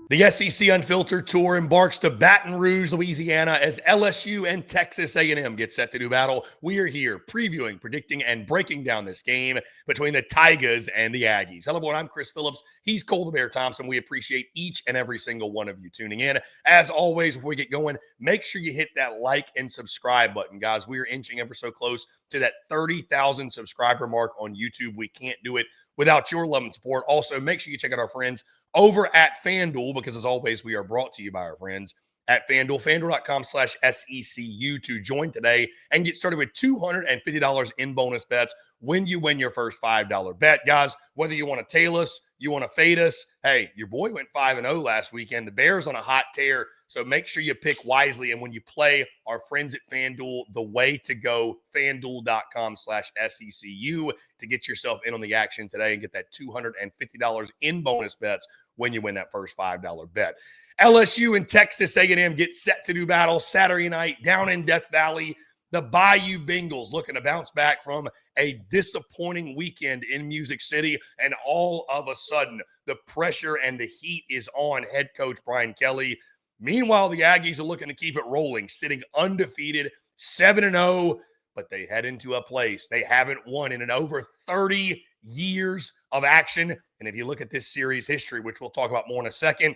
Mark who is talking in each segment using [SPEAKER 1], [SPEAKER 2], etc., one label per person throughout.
[SPEAKER 1] The SEC Unfiltered Tour embarks to Baton Rouge, Louisiana, as LSU and Texas A&M get set to do battle. We are here previewing, predicting, and breaking down this game between the Tigers and the Aggies. Hello, everyone. I'm Chris Phillips. He's Cole the Bear Thompson. We appreciate each and every single one of you tuning in. As always, before we get going, make sure you hit that like and subscribe button, guys. We are inching ever so close to that 30,000 subscriber mark on YouTube. We can't do it without your love and support. Also, make sure you check out our friends over at FANDUEL, because as always, we are brought to you by our friends at FANDUEL, FANDUEL.com/SECU to join today and get started with $250 in bonus bets when you win your first $5 bet. Guys, whether you want to tail us, you want to fade us, hey, your boy went 5-0 last weekend. The Bears on a hot tear, so make sure you pick wisely. And when you play our friends at FANDUEL, the way to go, FANDUEL.com/SECU to get yourself in on the action today and get that $250 in bonus bets when you win that first $5 bet. LSU and Texas A&M get set to do battle Saturday night down in Death Valley. The Bayou Bengals looking to bounce back from a disappointing weekend in Music City, and all of a sudden, the pressure and the heat is on head coach Brian Kelly. Meanwhile, the Aggies are looking to keep it rolling, sitting undefeated, 7-0, but they head into a place they haven't won in over 30 years of action. And if you look at this series history, which we'll talk about more in a second,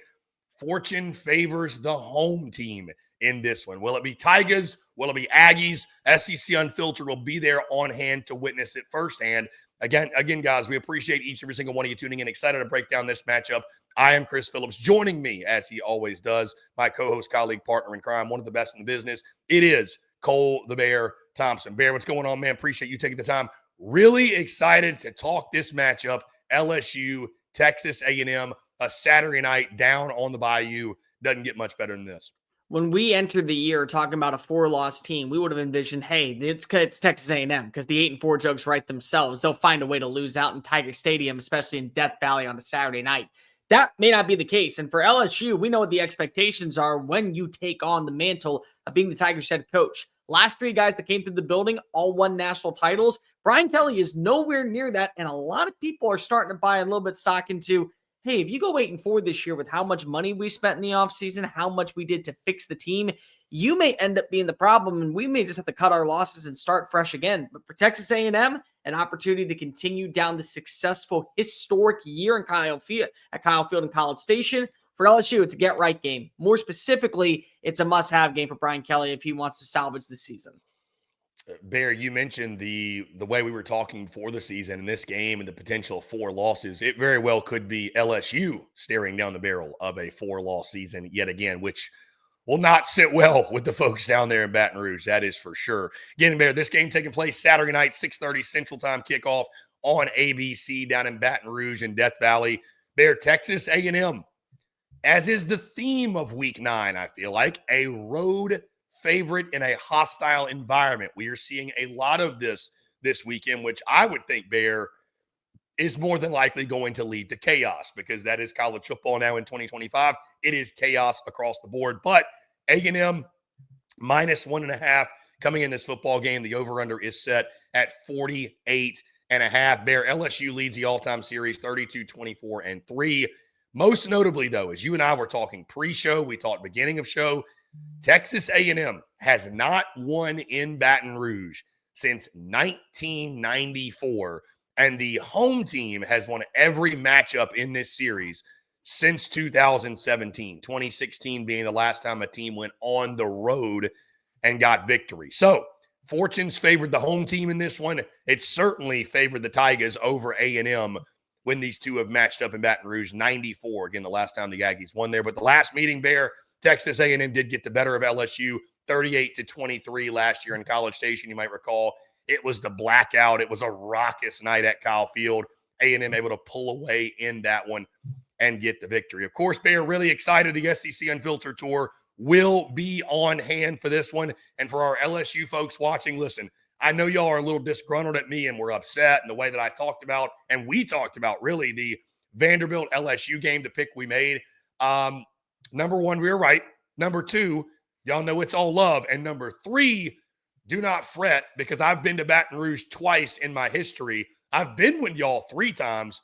[SPEAKER 1] fortune favors the home team in this one. Will it be Tigers? Will it be Aggies? SEC Unfiltered will be there on hand to witness it firsthand. Again, guys, we appreciate each and every single one of you tuning in. Excited to break down this matchup. I am Chris Phillips. Joining me, as he always does, my co-host, colleague, partner in crime, one of the best in the business. It is Cole the Bear Thompson. Bear, what's going on, man? Appreciate you taking the time. Really excited to talk this matchup. LSU, Texas A&M, a Saturday night down on the Bayou. Doesn't get much better than this.
[SPEAKER 2] When we entered the year talking about a 4-loss team, we would have envisioned, hey, it's Texas A&M because the 8-4 jokes write themselves. They'll find a way to lose out in Tiger Stadium, especially in Death Valley on a Saturday night. That may not be the case. And for LSU, we know what the expectations are when you take on the mantle of being the Tigers head coach. Last 3 guys that came through the building all won national titles. Brian Kelly is nowhere near that, and a lot of people are starting to buy a little bit stock into, hey, if you go 8-4 this year with how much money we spent in the offseason, how much we did to fix the team, you may end up being the problem, and we may just have to cut our losses and start fresh again. But for Texas A&M, an opportunity to continue down the successful historic year in Kyle Field and College Station. For LSU, it's a get-right game. More specifically, it's a must-have game for Brian Kelly if he wants to salvage the season.
[SPEAKER 1] Bear, you mentioned the way we were talking before the season in this game and the potential of 4 losses. It very well could be LSU staring down the barrel of a 4-loss season yet again, which will not sit well with the folks down there in Baton Rouge. That is for sure. Again, Bear, this game taking place Saturday night, 6:30 Central Time kickoff on ABC down in Baton Rouge in Death Valley. Bear, Texas A&M, as is the theme of Week 9, I feel like, a road favorite in a hostile environment. We are seeing a lot of this weekend, which I would think, Bear, is more than likely going to lead to chaos, because that is college football now in 2025. It is chaos across the board. But A&M -1.5 coming in this football game. The over-under is set at 48.5. Bear, LSU leads the all-time series 32-24-3. Most notably, though, as you and I were talking pre-show, we talked beginning of show, Texas A&M has not won in Baton Rouge since 1994, and the home team has won every matchup in this series since 2017, 2016 being the last time a team went on the road and got victory. So fortunes favored the home team in this one. It certainly favored the Tigers over A&M when these two have matched up in Baton Rouge, 94, again, the last time the Aggies won there. But the last meeting, Bear, Texas A&M did get the better of LSU, 38-23 last year in College Station. You might recall it was the blackout. It was a raucous night at Kyle Field. A&M able to pull away in that one and get the victory. Of course, Bear, really excited. The SEC Unfiltered Tour will be on hand for this one. And for our LSU folks watching, listen, I know y'all are a little disgruntled at me and we're upset and the way that I talked about, and we talked about really the Vanderbilt LSU game, the pick we made. Number 1, we were right. Number 2, y'all know it's all love. And number 3, do not fret, because I've been to Baton Rouge twice in my history. I've been with y'all 3 times.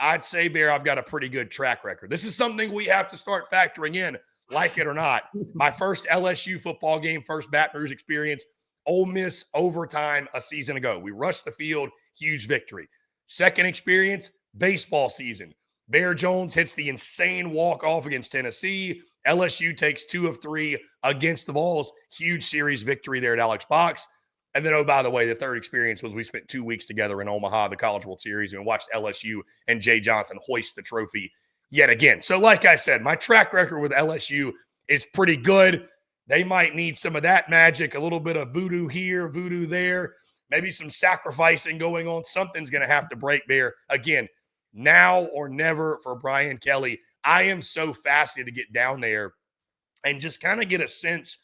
[SPEAKER 1] I'd say, Bear, I've got a pretty good track record. This is something we have to start factoring in, like it or not. My first LSU football game, first Baton Rouge experience, Ole Miss overtime a season ago. We rushed the field, huge victory. Second experience, baseball season. Bear Jones hits the insane walk-off against Tennessee. LSU takes 2 of 3 against the Vols. Huge series victory there at Alex Box. And then, oh, by the way, the third experience was we spent 2 weeks together in Omaha, the College World Series, and watched LSU and Jay Johnson hoist the trophy yet again. So like I said, my track record with LSU is pretty good. They might need some of that magic, a little bit of voodoo here, voodoo there, maybe some sacrificing going on. Something's going to have to break, Bear. Again, now or never for Brian Kelly. I am so fascinated to get down there and just kind of get a sense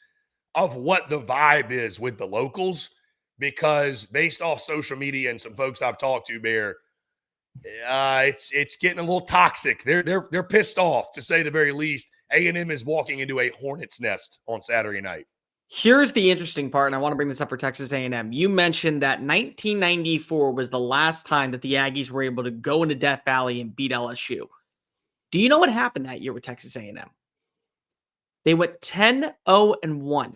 [SPEAKER 1] of what the vibe is with the locals, because based off social media and some folks I've talked to, Bear, it's getting a little toxic. They're pissed off, to say the very least. A&M is walking into a hornet's nest on Saturday night.
[SPEAKER 2] Here's the interesting part, and I want to bring this up for Texas A&M. You mentioned that 1994 was the last time that the Aggies were able to go into Death Valley and beat LSU. Do you know what happened that year with Texas A&M? They went 10-0-1.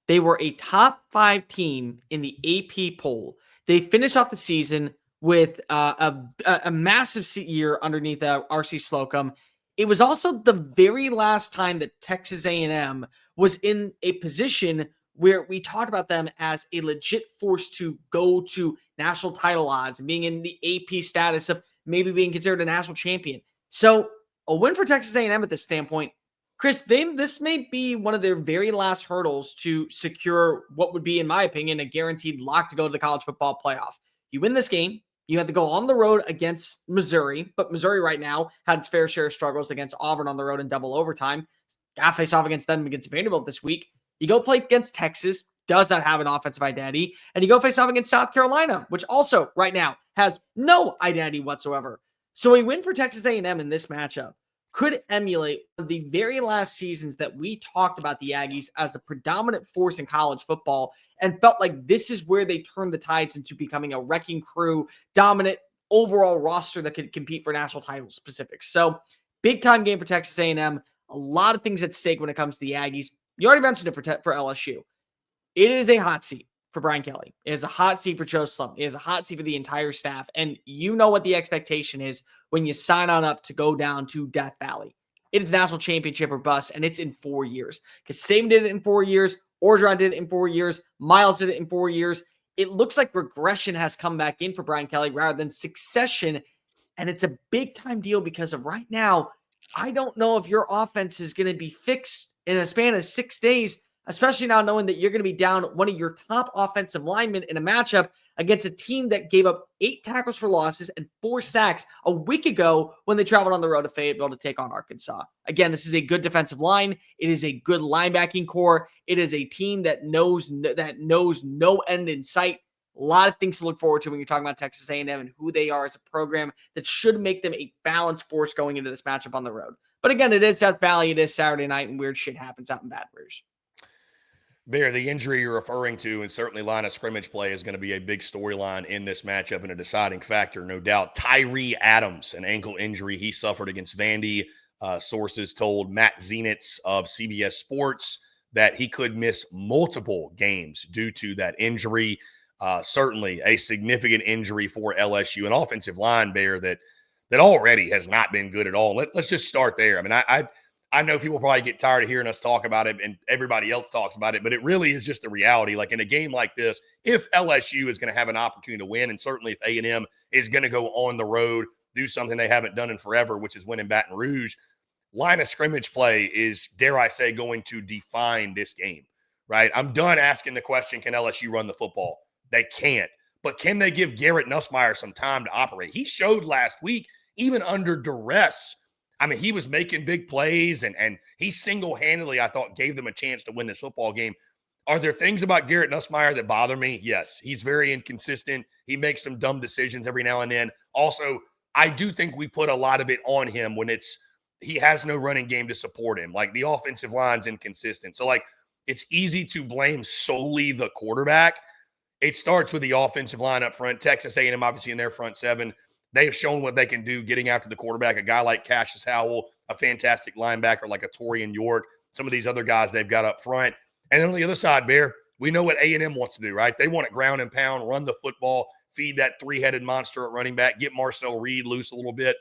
[SPEAKER 2] They were a top 5 team in the AP poll. They finished off the season with a massive year underneath R.C. Slocum. It was also the very last time that Texas A&M was in a position where we talked about them as a legit force to go to national title odds and being in the AP status of maybe being considered a national champion. So a win for Texas A&M at this standpoint, Chris, this may be one of their very last hurdles to secure what would be, in my opinion, a guaranteed lock to go to the college football playoff. You win this game, you had to go on the road against Missouri, but Missouri right now had its fair share of struggles against Auburn on the road in double overtime. Got to face off against them against Vanderbilt this week. You go play against Texas, does not have an offensive identity, and you go face off against South Carolina, which also right now has no identity whatsoever. So a win for Texas A&M in this matchup could emulate the very last seasons that we talked about the Aggies as a predominant force in college football and felt like this is where they turned the tides into becoming a wrecking crew, dominant overall roster that could compete for national title specifics. So big time game for Texas A&M. A lot of things at stake when it comes to the Aggies. You already mentioned it for LSU. It is a hot seat for Brian Kelly. It is a hot seat for Joe Slum. It is a hot seat for the entire staff. And you know what the expectation is when you sign on up to go down to Death Valley. It is national championship or bust, and it's in 4 years. Because Saban did it in 4 years. Orgeron did it in 4 years. Miles did it in 4 years. It looks like regression has come back in for Brian Kelly rather than succession. And it's a big-time deal because of right now, I don't know if your offense is going to be fixed in a span of 6 days, especially now knowing that you're going to be down one of your top offensive linemen in a matchup against a team that gave up 8 tackles for losses and 4 sacks a week ago when they traveled on the road to Fayetteville to take on Arkansas. Again, this is a good defensive line. It is a good linebacking core. It is a team that knows no end in sight. A lot of things to look forward to when you're talking about Texas A&M and who they are as a program that should make them a balanced force going into this matchup on the road. But again, it is Death Valley. It is Saturday night, and weird shit happens out in Baton Rouge.
[SPEAKER 1] Bear, the injury you're referring to, and certainly line of scrimmage play, is going to be a big storyline in this matchup and a deciding factor, no doubt. Tyree Adams, an ankle injury he suffered against Vandy. Sources told Matt Zenitz of CBS Sports that he could miss multiple games due to that injury. Certainly a significant injury for LSU, an offensive line, Bear, that already has not been good at all. Let's just start there. I mean, I know people probably get tired of hearing us talk about it and everybody else talks about it, but it really is just the reality. Like in a game like this, if LSU is going to have an opportunity to win, and certainly if A&M is going to go on the road, do something they haven't done in forever, which is win in Baton Rouge, line of scrimmage play is, dare I say, going to define this game, right? I'm done asking the question, can LSU run the football? They can't. But can they give Garrett Nussmeier some time to operate? He showed last week, even under duress, I mean, he was making big plays, and he single-handedly, I thought, gave them a chance to win this football game. Are there things about Garrett Nussmeier that bother me? Yes. He's very inconsistent. He makes some dumb decisions every now and then. Also, I do think we put a lot of it on him when he has no running game to support him. Like, the offensive line's inconsistent. So, like, it's easy to blame solely the quarterback. It starts with the offensive line up front. Texas A&M, obviously, in their front seven. They have shown what they can do getting after the quarterback. A guy like Cassius Howell, a fantastic linebacker like a Torian York, some of these other guys they've got up front. And then on the other side, Bear, we know what A&M wants to do, right? They want to ground and pound, run the football, feed that three-headed monster at running back, get Marcel Reed loose a little bit.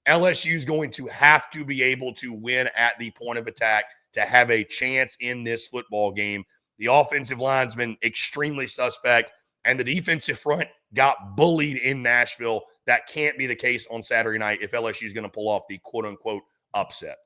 [SPEAKER 1] LSU is going to have to be able to win at the point of attack to have a chance in this football game. The offensive line's been extremely suspect, and the defensive front got bullied in Nashville. That can't be the case on Saturday night if LSU is going to pull off the quote-unquote upset.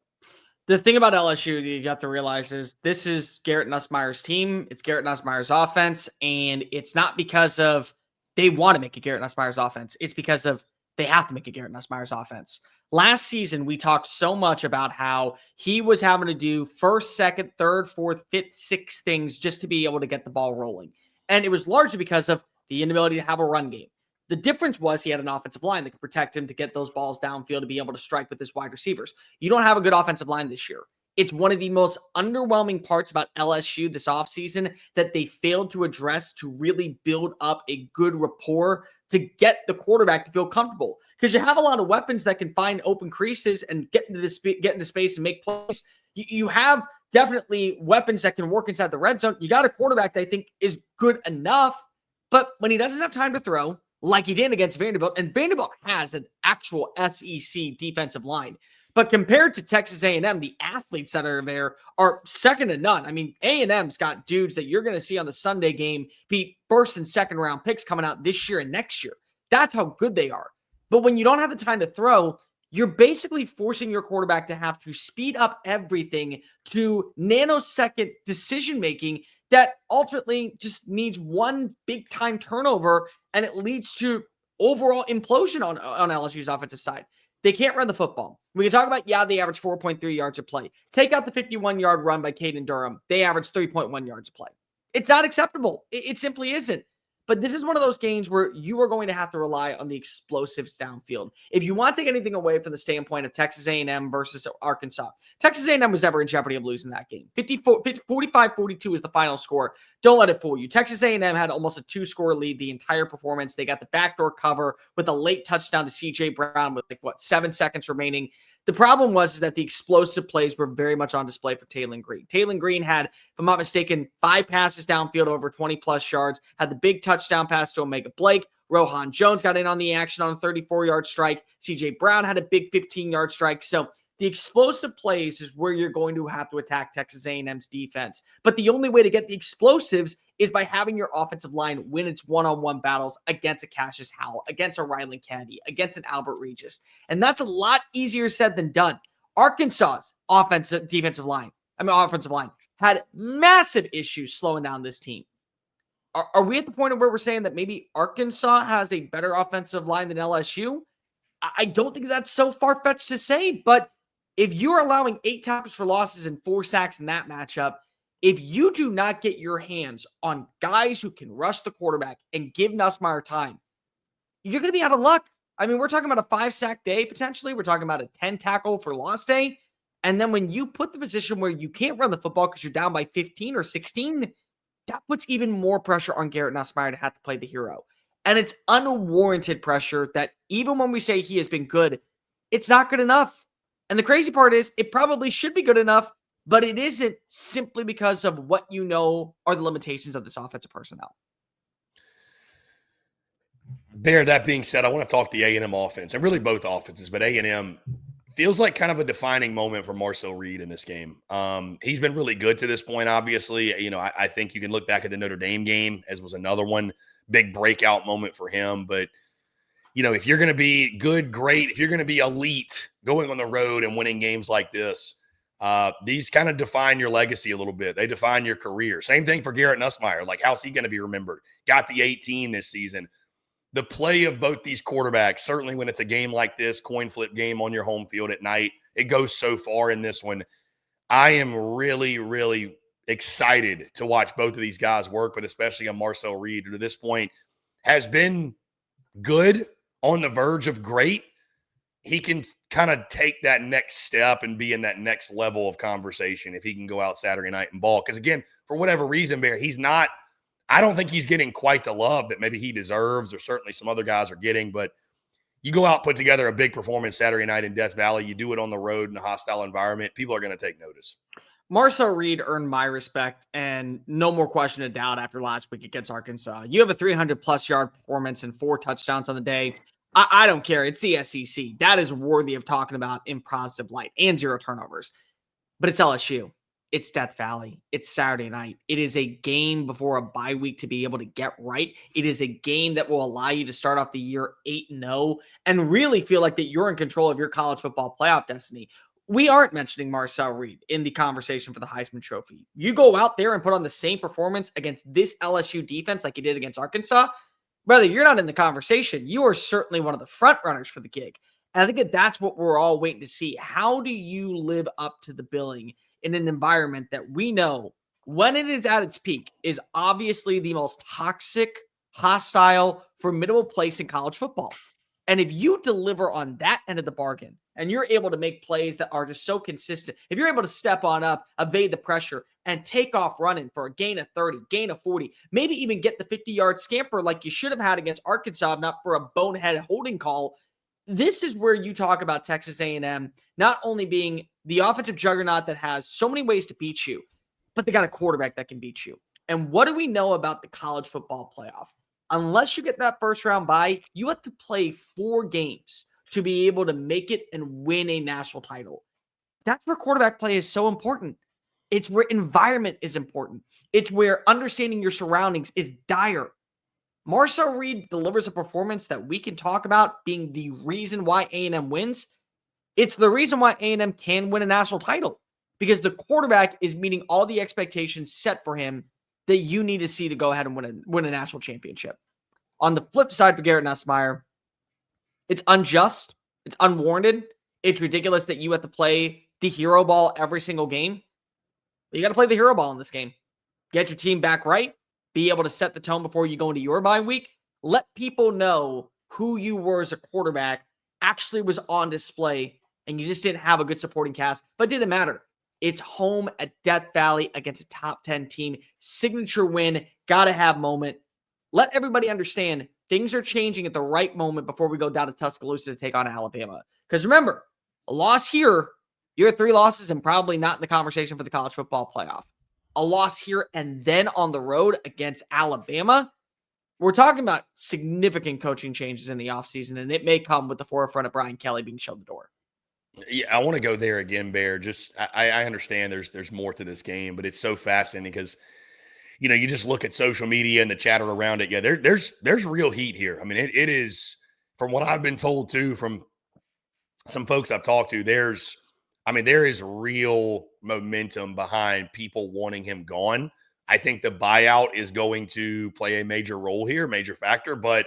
[SPEAKER 2] The thing about LSU that you got to realize is this is Garrett Nussmeier's team. It's Garrett Nussmeier's offense, and it's not because of they want to make a Garrett Nussmeier's offense. It's because of they have to make a Garrett Nussmeier's offense. Last season, we talked so much about how he was having to do first, second, third, fourth, fifth, sixth things just to be able to get the ball rolling. And it was largely because of the inability to have a run game. The difference was he had an offensive line that could protect him to get those balls downfield to be able to strike with his wide receivers. You don't have a good offensive line this year. It's one of the most underwhelming parts about LSU this offseason that they failed to address to really build up a good rapport to get the quarterback to feel comfortable. Because you have a lot of weapons that can find open creases and get into space and make plays. You have definitely weapons that can work inside the red zone. You got a quarterback that I think is good enough, but when he doesn't have time to throw, like he did against Vanderbilt, and Vanderbilt has an actual SEC defensive line. But compared to Texas A&M, the athletes that are there are second to none. I mean, A&M's got dudes that you're going to see on the Sunday game be first and second round picks coming out this year and next year. That's how good they are. But when you don't have the time to throw, you're basically forcing your quarterback to have to speed up everything to nanosecond decision-making that ultimately just needs one big-time turnover, and it leads to overall implosion on LSU's offensive side. They can't run the football. We can talk about, they average 4.3 yards a play. Take out the 51-yard run by Caden Durham. They average 3.1 yards a play. It's not acceptable. It simply isn't. But this is one of those games where you are going to have to rely on the explosives downfield. If you want to take anything away from the standpoint of Texas A&M versus Arkansas, Texas A&M was never in jeopardy of losing that game. 45-42 is the final score. Don't let it fool you. Texas A&M had almost a 2-score lead the entire performance. They got the backdoor cover with a late touchdown to C.J. Brown with 7 seconds remaining. The problem was that the explosive plays were very much on display for Taylon Green. Taylon Green had, if I'm not mistaken, 5 passes downfield over 20-plus yards, had the big touchdown pass to Omega Blake. Rohan Jones got in on the action on a 34-yard strike. C.J. Brown had a big 15-yard strike. So the explosive plays is where you're going to have to attack Texas A&M's defense. But the only way to get the explosives is by having your offensive line win its one-on-one battles against a Cassius Howell, against a Ryland Kennedy, against an Albert Regis. And that's a lot easier said than done. Arkansas's offensive line had massive issues slowing down this team. Are we at the point of where we're saying that maybe Arkansas has a better offensive line than LSU? I don't think that's so far-fetched to say, but if you're allowing 8 tackles for losses and 4 sacks in that matchup, if you do not get your hands on guys who can rush the quarterback and give Nussmeier time, you're going to be out of luck. I mean, we're talking about a 5-sack day, potentially. We're talking about a 10-tackle for loss day. And then when you put the position where you can't run the football because you're down by 15 or 16, that puts even more pressure on Garrett Nussmeier to have to play the hero. And it's unwarranted pressure that even when we say he has been good, it's not good enough. And the crazy part is it probably should be good enough, but it isn't simply because of what you know are the limitations of this offensive personnel.
[SPEAKER 1] Bear, that being said, I want to talk the A&M offense, and really both offenses, but A&M feels like kind of a defining moment for Marcel Reed in this game. He's been really good to this point, obviously. I think you can look back at the Notre Dame game, as was another one, big breakout moment for him. But, if you're going to be good, great, if you're going to be elite going on the road and winning games like this, these kind of define your legacy a little bit. They define your career. Same thing for Garrett Nussmeier. Like, how's he going to be remembered? Got the 18 this season. The play of both these quarterbacks, certainly when it's a game like this, coin flip game on your home field at night, it goes so far in this one. I am really, really excited to watch both of these guys work, but especially on Marcel Reed, who to this point has been good, on the verge of great. He can kind of take that next step and be in that next level of conversation if he can go out Saturday night and ball. Because, again, for whatever reason, Bear, I don't think he's getting quite the love that maybe he deserves, or certainly some other guys are getting. But You go out, put together a big performance Saturday night in Death Valley. You do it on the road in a hostile environment. People are going to take notice.
[SPEAKER 2] Marcel Reed earned my respect, and no more question of doubt after last week against Arkansas. You have a 300-plus yard performance and 4 touchdowns on the day. I don't care. It's the SEC. That is worthy of talking about in positive light, and 0 turnovers. But it's LSU. It's Death Valley. It's Saturday night. It is a game before a bye week to be able to get right. It is a game that will allow you to start off the year 8-0 and really feel like that you're in control of your college football playoff destiny. We aren't mentioning Marcel Reed in the conversation for the Heisman Trophy. You go out there and put on the same performance against this LSU defense like you did against Arkansas, brother, you're not in the conversation. You are certainly one of the front runners for the gig. And I think that that's what we're all waiting to see. How do you live up to the billing in an environment that we know, when it is at its peak, is obviously the most toxic, hostile, formidable place in college football? And if you deliver on that end of the bargain and you're able to make plays that are just so consistent, if you're able to step on up, evade the pressure, and take off running for a gain of 30, gain of 40, maybe even get the 50-yard scamper like you should have had against Arkansas, not for a bonehead holding call, this is where you talk about Texas A&M not only being the offensive juggernaut that has so many ways to beat you, but they got a quarterback that can beat you. And what do we know about the college football playoff? Unless you get that first round bye, you have to play 4 games to be able to make it and win a national title. That's where quarterback play is so important. It's where environment is important. It's where understanding your surroundings is dire. Marcel Reed delivers a performance that we can talk about being the reason why A&M wins. It's the reason why A&M can win a national title, because the quarterback is meeting all the expectations set for him that you need to see to go ahead and win a national championship. On the flip side for Garrett Nussmeier, it's unjust. It's unwarranted. It's ridiculous that you have to play the hero ball every single game. But you got to play the hero ball in this game. Get your team back right. Be able to set the tone before you go into your bye week. Let people know who you were as a quarterback actually was on display, and you just didn't have a good supporting cast, but it didn't matter. It's home at Death Valley against a top 10 team. Signature win. Got to have moment. Let everybody understand things are changing at the right moment before we go down to Tuscaloosa to take on Alabama. Because remember, a loss here, you're at 3 losses and probably not in the conversation for the college football playoff. A loss here and then on the road against Alabama, we're talking about significant coaching changes in the offseason, and it may come with the forefront of Brian Kelly being shown the door.
[SPEAKER 1] Yeah, I want to go there again, Bear. Just I understand there's more to this game, but it's so fascinating because you just look at social media and the chatter around it. Yeah, there's real heat here. I mean, it is, from what I've been told too from some folks I've talked to, there is real momentum behind people wanting him gone. I think the buyout is going to play a major role here, major factor. But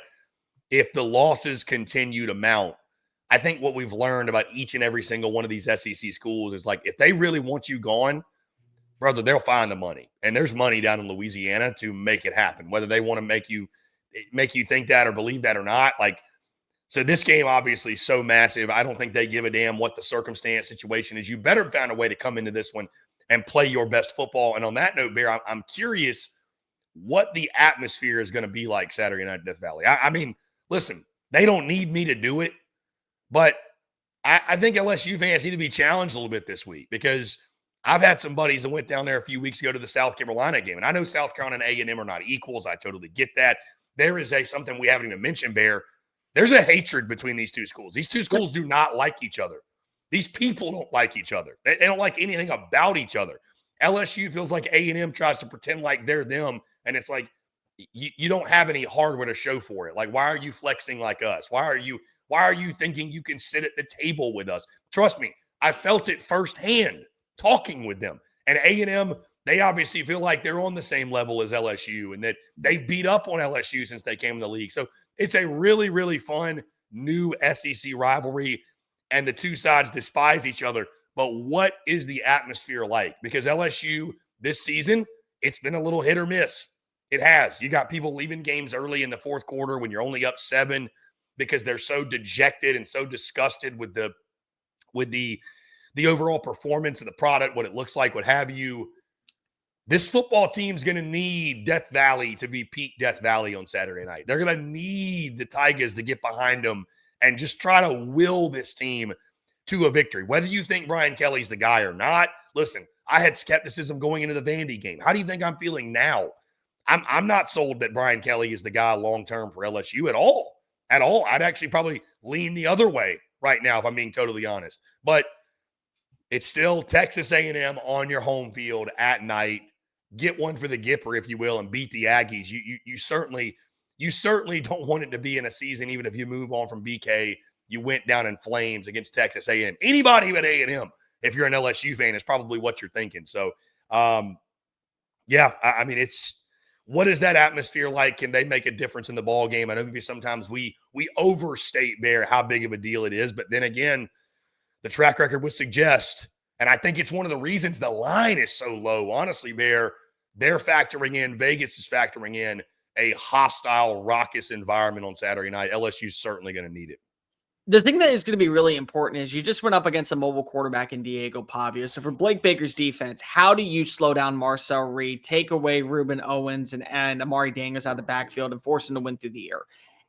[SPEAKER 1] if the losses continue to mount, I think what we've learned about each and every single one of these SEC schools is, like, if they really want you gone, brother, they'll find the money. And there's money down in Louisiana to make it happen, whether they want to make you think that or believe that or not. Like, so this game obviously is so massive. I don't think they give a damn what the circumstance situation is. You better find a way to come into this one and play your best football. And on that note, Bear, I'm curious what the atmosphere is going to be like Saturday night at Death Valley. I mean, listen, they don't need me to do it, but I think LSU fans need to be challenged a little bit this week, because I've had some buddies that went down there a few weeks ago to the South Carolina game. And I know South Carolina and A&M are not equals. I totally get that. There is something we haven't even mentioned, Bear. There's a hatred between these two schools. These two schools do not like each other. These people don't like each other. They don't like anything about each other. LSU feels like A&M tries to pretend like they're them, and it's like you don't have any hardware to show for it. Like, why are you flexing like us? Why are you thinking you can sit at the table with us? Trust me, I felt it firsthand talking with them. And A&M, they obviously feel like they're on the same level as LSU, and that they've beat up on LSU since they came in the league. So it's a really, really fun new SEC rivalry, and the two sides despise each other. But what is the atmosphere like? Because LSU this season, it's been a little hit or miss. It has. You got people leaving games early in the fourth quarter when you're only up 7 because they're so dejected and so disgusted with the overall performance of the product, what it looks like, what have you. This football team's going to need Death Valley to be peak Death Valley on Saturday night. They're going to need the Tigers to get behind them and just try to will this team to a victory. Whether you think Brian Kelly's the guy or not, listen, I had skepticism going into the Vandy game. How do you think I'm feeling now? I'm not sold that Brian Kelly is the guy long-term for LSU at all. At all. I'd actually probably lean the other way right now, if I'm being totally honest. But it's still Texas A&M on your home field at night. Get one for the Gipper, if you will, and beat the Aggies. You certainly don't want it to be in a season, even if you move on from BK, you went down in flames against Texas A&M. Anybody but A&M, if you're an LSU fan, is probably what you're thinking. So, yeah, I mean, what is that atmosphere like? Can they make a difference in the ball game? I know maybe sometimes we overstate, Bear, how big of a deal it is. But then again, the track record would suggest, and I think it's one of the reasons the line is so low. Honestly, Bear, they're factoring in, Vegas is factoring in a hostile, raucous environment on Saturday night. LSU's certainly going to need it.
[SPEAKER 2] The thing that is going to be really important is you just went up against a mobile quarterback in Diego Pavia. So for Blake Baker's defense, how do you slow down Marcel Reed, take away Ruben Owens and Amari Daniels out of the backfield and force him to win through the air?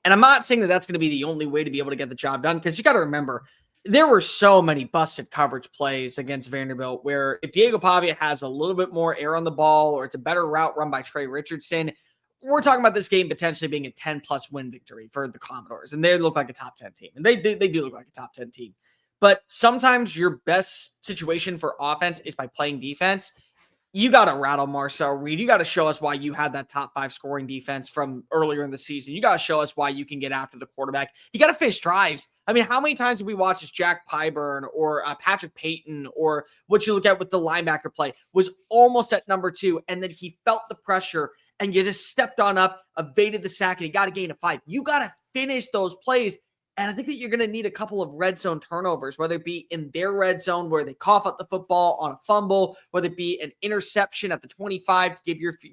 [SPEAKER 2] And I'm not saying that that's going to be the only way to be able to get the job done, because you got to remember, there were so many busted coverage plays against Vanderbilt where if Diego Pavia has a little bit more air on the ball or it's a better route run by Trey Richardson, we're talking about this game potentially being a 10-plus win victory for the Commodores. And they look like a top 10 team. And they do look like a top 10 team. But sometimes your best situation for offense is by playing defense. You got to rattle Marcel Reed. You got to show us why you had that top 5 scoring defense from earlier in the season. You got to show us why you can get after the quarterback. You got to finish drives. I mean, how many times did we watch this Jack Pyburn or Patrick Payton, or what you look at with the linebacker play was almost at number 2, and then he felt the pressure and you just stepped on up, evaded the sack, and he got a gain of 5. You got to finish those plays. And I think that you're going to need a couple of red zone turnovers, whether it be in their red zone where they cough up the football on a fumble, whether it be an interception at the 25 to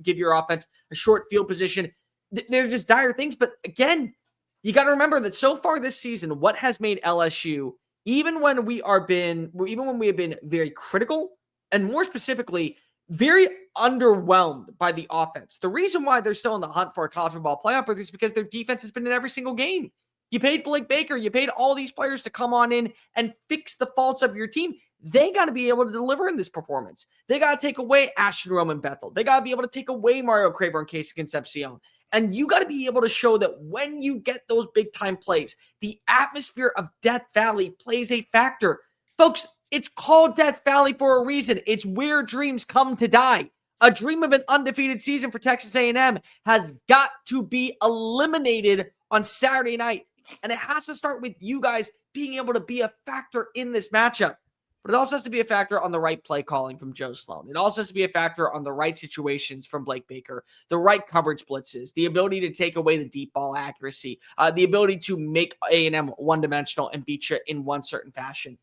[SPEAKER 2] give your offense a short field position. They're just dire things. But again, you got to remember that so far this season, what has made LSU, even when we have been very critical, and more specifically, very underwhelmed by the offense. The reason why they're still in the hunt for a college football playoff is because their defense has been in every single game. You paid Blake Baker. You paid all these players to come on in and fix the faults of your team. They got to be able to deliver in this performance. They got to take away Ashton Roman Bethel. They got to be able to take away Mario Craver and Casey Concepcion. And you got to be able to show that when you get those big-time plays, the atmosphere of Death Valley plays a factor. Folks, it's called Death Valley for a reason. It's where dreams come to die. A dream of an undefeated season for Texas A&M has got to be eliminated on Saturday night. And it has to start with you guys being able to be a factor in this matchup. But it also has to be a factor on the right play calling from Joe Sloan. It also has to be a factor on the right situations from Blake Baker, the right coverage blitzes, the ability to take away the deep ball accuracy, the ability to make A&M one-dimensional and beat you in one certain fashion.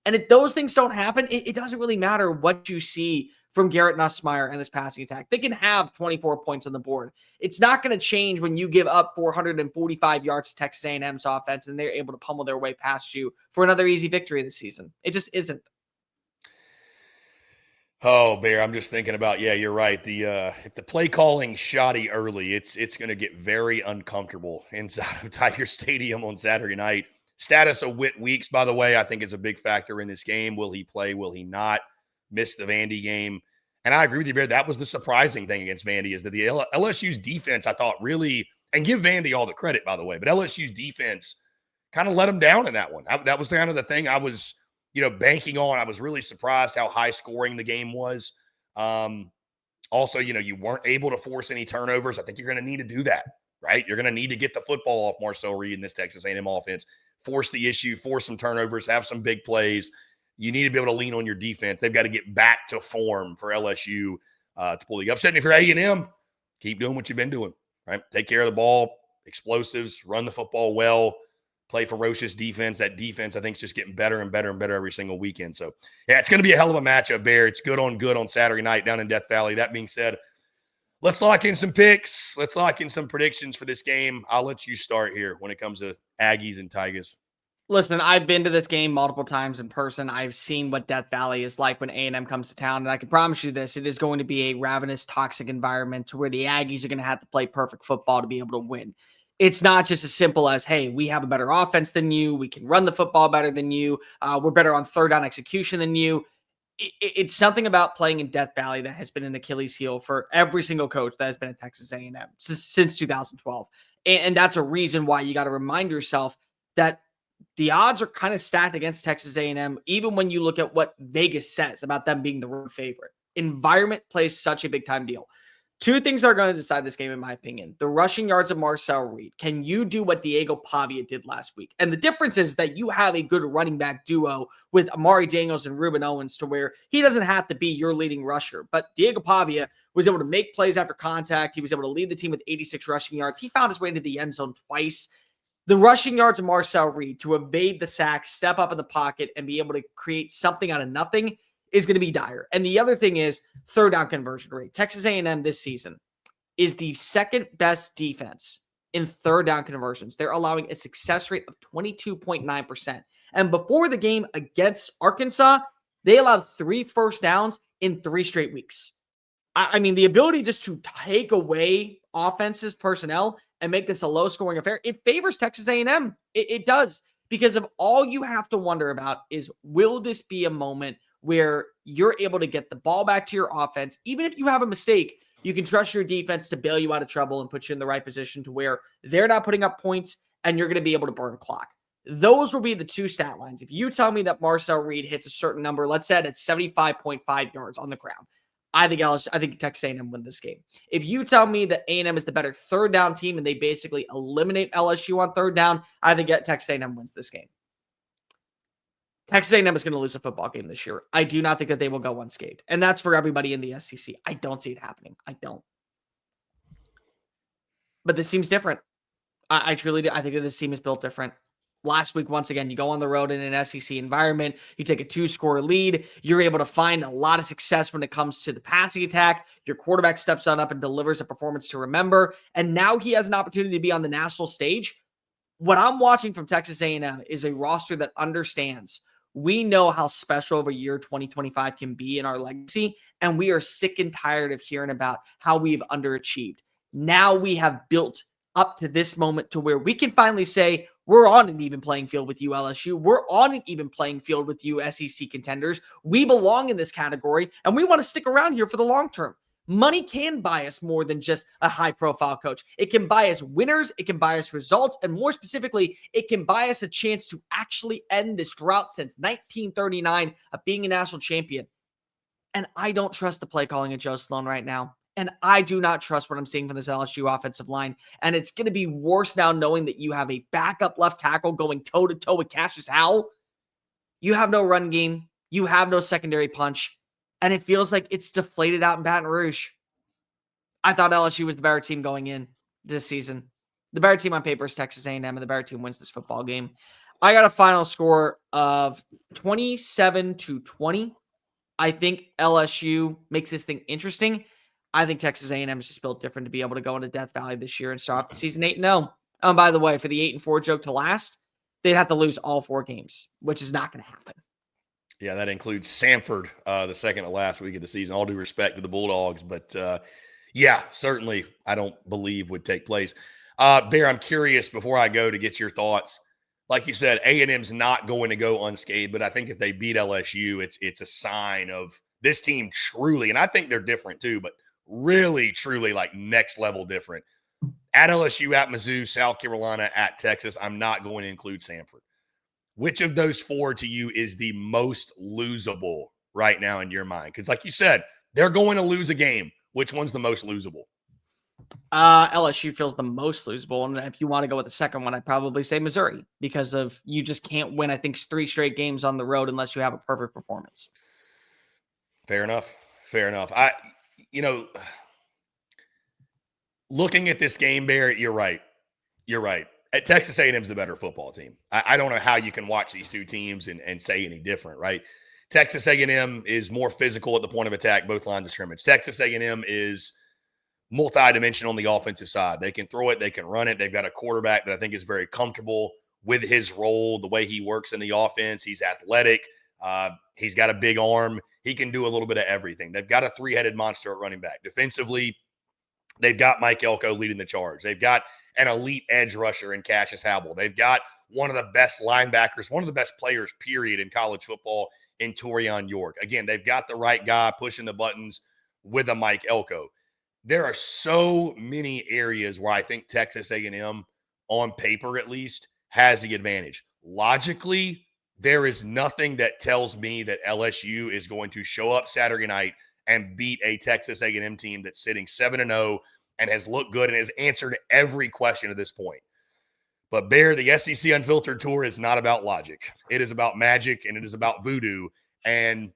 [SPEAKER 2] And if those things don't happen, it doesn't really matter what you see from Garrett Nussmeier and this passing attack. They can have 24 points on the board. It's not going to change when you give up 445 yards to Texas A&M's offense and they're able to pummel their way past you for another easy victory this season. It just isn't.
[SPEAKER 1] Oh, Bear, I'm just thinking about, yeah, you're right. If the play calling shoddy early, it's going to get very uncomfortable inside of Tiger Stadium on Saturday night. Status of Whit Weeks, by the way, I think is a big factor in this game. Will he play? Will he not? Miss the Vandy game. And I agree with you, Bear. That was the surprising thing against Vandy, is that the LSU's defense, I thought, really, and give Vandy all the credit, by the way, but LSU's defense kind of let them down in that one. That was kind of the thing I was, banking on. I was really surprised how high scoring the game was. Also, you weren't able to force any turnovers. I think you're going to need to do that, right? You're going to need to get the football off Marcel Reed in this Texas A&M offense, force the issue, force some turnovers, have some big plays. You need to be able to lean on your defense. They've got to get back to form for LSU to pull the upset. And if you're A&M, keep doing what you've been doing, right? Take care of the ball, explosives, run the football well, play ferocious defense. That defense, I think, is just getting better and better and better every single weekend. So, yeah, it's going to be a hell of a matchup, Bear. It's good on Saturday night down in Death Valley. That being said, let's lock in some picks. Let's lock in some predictions for this game. I'll let you start here when it comes to Aggies and Tigers.
[SPEAKER 2] Listen, I've been to this game multiple times in person. I've seen what Death Valley is like when A&M comes to town, and I can promise you this, it is going to be a ravenous, toxic environment to where the Aggies are going to have to play perfect football to be able to win. It's not just as simple as, hey, we have a better offense than you. We can run the football better than you. We're better on third down execution than you. It's something about playing in Death Valley that has been an Achilles heel for every single coach that has been at Texas A&M since 2012. And that's a reason why you got to remind yourself that the odds are kind of stacked against Texas A&M, even when you look at what Vegas says about them being the road favorite. Environment plays such a big time deal. Two things are going to decide this game, in my opinion. The rushing yards of Marcel Reed. Can you do what Diego Pavia did last week? And the difference is that you have a good running back duo with Amari Daniels and Ruben Owens, to where he doesn't have to be your leading rusher. But Diego Pavia was able to make plays after contact. He was able to lead the team with 86 rushing yards. He found his way into the end zone twice. The rushing yards of Marcel Reed to evade the sack, step up in the pocket, and be able to create something out of nothing is going to be dire. And the other thing is third down conversion rate. Texas A&M this season is the second best defense in third down conversions. They're allowing a success rate of 22.9%. And before the game against Arkansas, they allowed 3 first downs in 3 straight weeks. I mean, the ability just to take away offenses, personnel, and make this a low-scoring affair, it favors Texas A&M. It does, because of all you have to wonder about is, will this be a moment where you're able to get the ball back to your offense? Even if you have a mistake, you can trust your defense to bail you out of trouble and put you in the right position to where they're not putting up points and you're going to be able to burn clock. Those will be the two stat lines. If you tell me that Marcel Reed hits a certain number, let's say it's 75.5 yards on the ground, I think Texas A&M win this game. If you tell me that A&M is the better third down team and they basically eliminate LSU on third down, I think Texas A&M wins this game. Texas A&M is going to lose a football game this year. I do not think that they will go unscathed. And that's for everybody in the SEC. I don't see it happening. I don't. But this seems different. I truly do. I think that this team is built different. Last week, once again, you go on the road in an SEC environment. You take a 2-score lead. You're able to find a lot of success when it comes to the passing attack. Your quarterback steps on up and delivers a performance to remember. And now he has an opportunity to be on the national stage. What I'm watching from Texas A&M is a roster that understands we know how special of a year 2025 can be in our legacy, and we are sick and tired of hearing about how we've underachieved. Now we have built up to this moment to where we can finally say we're on an even playing field with you, LSU. We're on an even playing field with you, SEC contenders. We belong in this category, and we want to stick around here for the long term. Money can buy us more than just a high-profile coach. It can buy us winners. It can buy us results. And more specifically, it can buy us a chance to actually end this drought since 1939 of being a national champion. And I don't trust the play calling of Joe Sloan right now. And I do not trust what I'm seeing from this LSU offensive line. And it's going to be worse now knowing that you have a backup left tackle going toe-to-toe with Cassius Howell. You have no run game. You have no secondary punch. And it feels like it's deflated out in Baton Rouge. I thought LSU was the better team going in this season. The better team on paper is Texas A&M, and the better team wins this football game. I got a final score of 27-20. I think LSU makes this thing interesting. I think Texas A&M is just built different to be able to go into Death Valley this year and start off the season 8-0. By the way, for the 8-4 joke to last, they'd have to lose all 4 games, which is not going to happen.
[SPEAKER 1] Yeah, that includes Samford, the second to last week of the season. All due respect to the Bulldogs, but yeah, certainly I don't believe would take place. Bear, I'm curious before I go to get your thoughts. Like you said, A&M's not going to go unscathed, but I think if they beat LSU, it's a sign of this team truly, and I think they're different too, but really, truly like next level different. At LSU, at Mizzou, South Carolina, at Texas, I'm not going to include Samford. Which of those 4 to you is the most losable right now in your mind? Because like you said, they're going to lose a game. Which one's the most losable?
[SPEAKER 2] LSU feels the most losable. And if you want to go with the second one, I'd probably say Missouri, because of you just can't win, I think, 3 straight games on the road unless you have a perfect performance.
[SPEAKER 1] Fair enough. Looking at this game, Barrett, you're right. Texas A&M is the better football team. I don't know how you can watch these two teams and say any different, right? Texas A&M is more physical at the point of attack, both lines of scrimmage. Texas A&M is multi-dimensional on the offensive side. They can throw it, they can run it. They've got a quarterback that I think is very comfortable with his role, the way he works in the offense. He's athletic. He's got a big arm. He can do a little bit of everything. They've got a 3-headed monster at running back. Defensively, they've got Mike Elko leading the charge. They've got an elite edge rusher in Cassius Howell. They've got one of the best linebackers, one of the best players, period, in college football in Torian York. Again, they've got the right guy pushing the buttons with a Mike Elko. There are so many areas where I think Texas A&M, on paper at least, has the advantage. Logically, there is nothing that tells me that LSU is going to show up Saturday night and beat a Texas A&M team that's sitting 7-0 and has looked good and has answered every question at this point. But Bear, the SEC Unfiltered Tour is not about logic. It is about magic, and it is about voodoo. And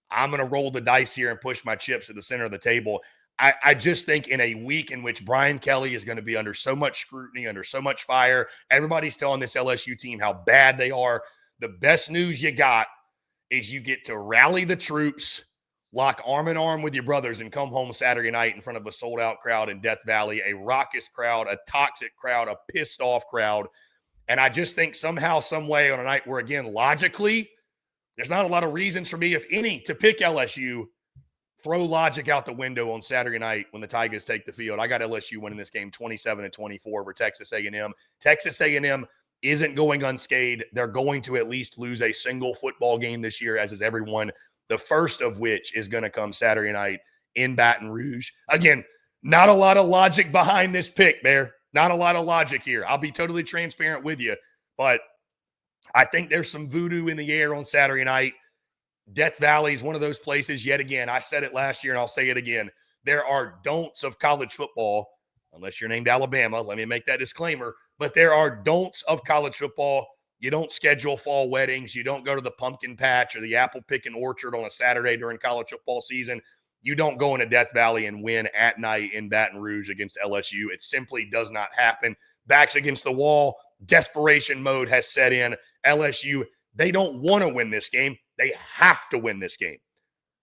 [SPEAKER 1] I'm going to roll the dice here and push my chips at the center of the table. I just think in a week in which Brian Kelly is going to be under so much scrutiny, under so much fire, everybody's telling this LSU team how bad they are. The best news you got is you get to rally the troops, lock arm in arm with your brothers, and come home Saturday night in front of a sold-out crowd in Death Valley, a raucous crowd, a toxic crowd, a pissed-off crowd. And I just think somehow, some way, on a night where, again, logically, there's not a lot of reasons for me, if any, to pick LSU. Throw logic out the window on Saturday night when the Tigers take the field. I got LSU winning this game 27-24 over Texas A&M. Texas A&M isn't going unscathed. They're going to at least lose a single football game this year, as is everyone, the first of which is going to come Saturday night in Baton Rouge. Again, not a lot of logic behind this pick, Bear. Not a lot of logic here. I'll be totally transparent with you, but I think there's some voodoo in the air on Saturday night. Death Valley is one of those places, yet again, I said it last year and I'll say it again. There are don'ts of college football, unless you're named Alabama. Let me make that disclaimer. But there are don'ts of college football. You don't schedule fall weddings. You don't go to the pumpkin patch or the apple picking orchard on a Saturday during college football season. You don't go into Death Valley and win at night in Baton Rouge against LSU. It simply does not happen. Backs against the wall. Desperation mode has set in. LSU, they don't want to win this game. They have to win this game.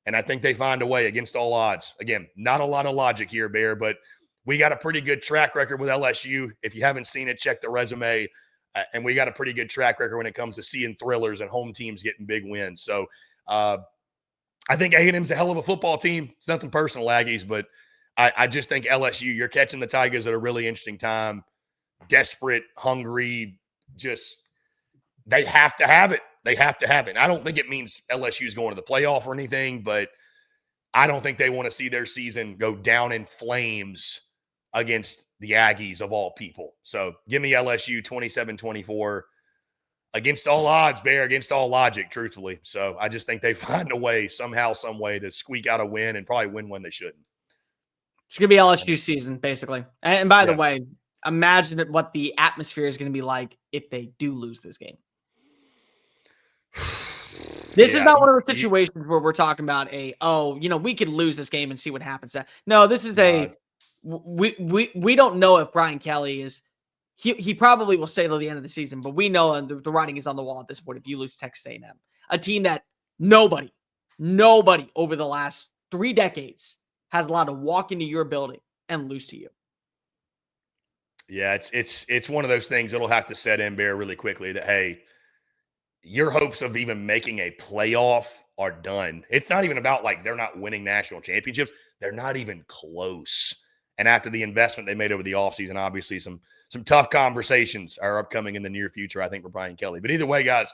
[SPEAKER 1] And I think they find a way against all odds. Again, not a lot of logic here, Bear, but we got a pretty good track record with LSU. If you haven't seen it, check the resume. And we got a pretty good track record when it comes to seeing thrillers and home teams getting big wins. So I think A&M's a hell of a football team. It's nothing personal, Aggies, but I just think LSU, you're catching the Tigers at a really interesting time. Desperate, hungry, just they have to have it. They have to have it. I don't think it means LSU is going to the playoff or anything, but I don't think they want to see their season go down in flames against the Aggies of all people. So give me LSU 27-24 against all odds, Bear, against all logic, truthfully. So I just think they find a way, somehow, some way, to squeak out a win and probably win when they shouldn't.
[SPEAKER 2] It's going to be LSU season, basically. And by the way, imagine what the atmosphere is going to be like if they do lose this game. This is not one of those situations where we're talking about we could lose this game and see what happens. No, this is we don't know if Brian Kelly is he probably will stay till the end of the season, but we know the writing is on the wall at this point if you lose Texas A&M, a team that nobody over the last 3 decades has allowed to walk into your building and lose to you.
[SPEAKER 1] Yeah, it's one of those things that'll have to set in, Bear, really quickly that, hey, your hopes of even making a playoff are done. It's not even about like they're not winning national championships. They're not even close. And after the investment they made over the offseason, obviously some tough conversations are upcoming in the near future, I think, for Brian Kelly. But either way, guys,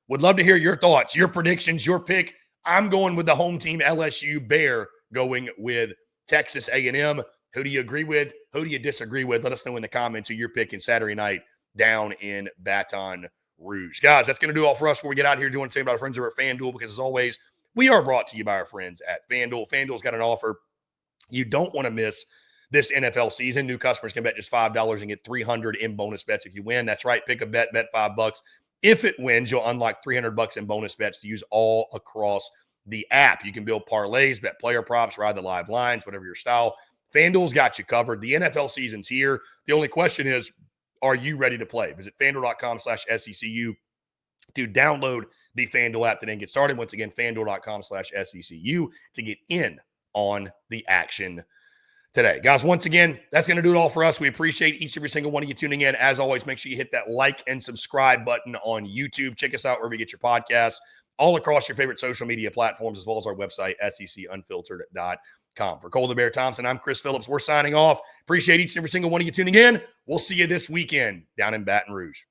[SPEAKER 1] would love to hear your thoughts, your predictions, your pick. I'm going with the home team, LSU. Bear going with Texas A&M. Who do you agree with? Who do you disagree with? Let us know in the comments who you're picking Saturday night down in Baton Rouge. Guys, that's going to do all for us before we get out of here. Do you want to say about our friends over at FanDuel? Because as always, we are brought to you by our friends at FanDuel. FanDuel's got an offer you don't want to miss this NFL season. New customers can bet just $5 and get $300 in bonus bets if you win. That's right. Pick a bet $5. If it wins, you'll unlock $300 in bonus bets to use all across the app. You can build parlays, bet player props, ride the live lines, whatever your style. FanDuel's got you covered. The NFL season's here. The only question is, are you ready to play? Visit FanDuel.com/SECU to download the FanDuel app today and get started. Once again, FanDuel.com/SECU to get in on the action today. Guys, once again, that's going to do it all for us. We appreciate each and every single one of you tuning in. As always, make sure you hit that like and subscribe button on YouTube. Check us out wherever you get your podcasts, all across your favorite social media platforms, as well as our website, secunfiltered.com. For Cole the Bear Thompson, I'm Chris Phillips. We're signing off. Appreciate each and every single one of you tuning in. We'll see you this weekend down in Baton Rouge.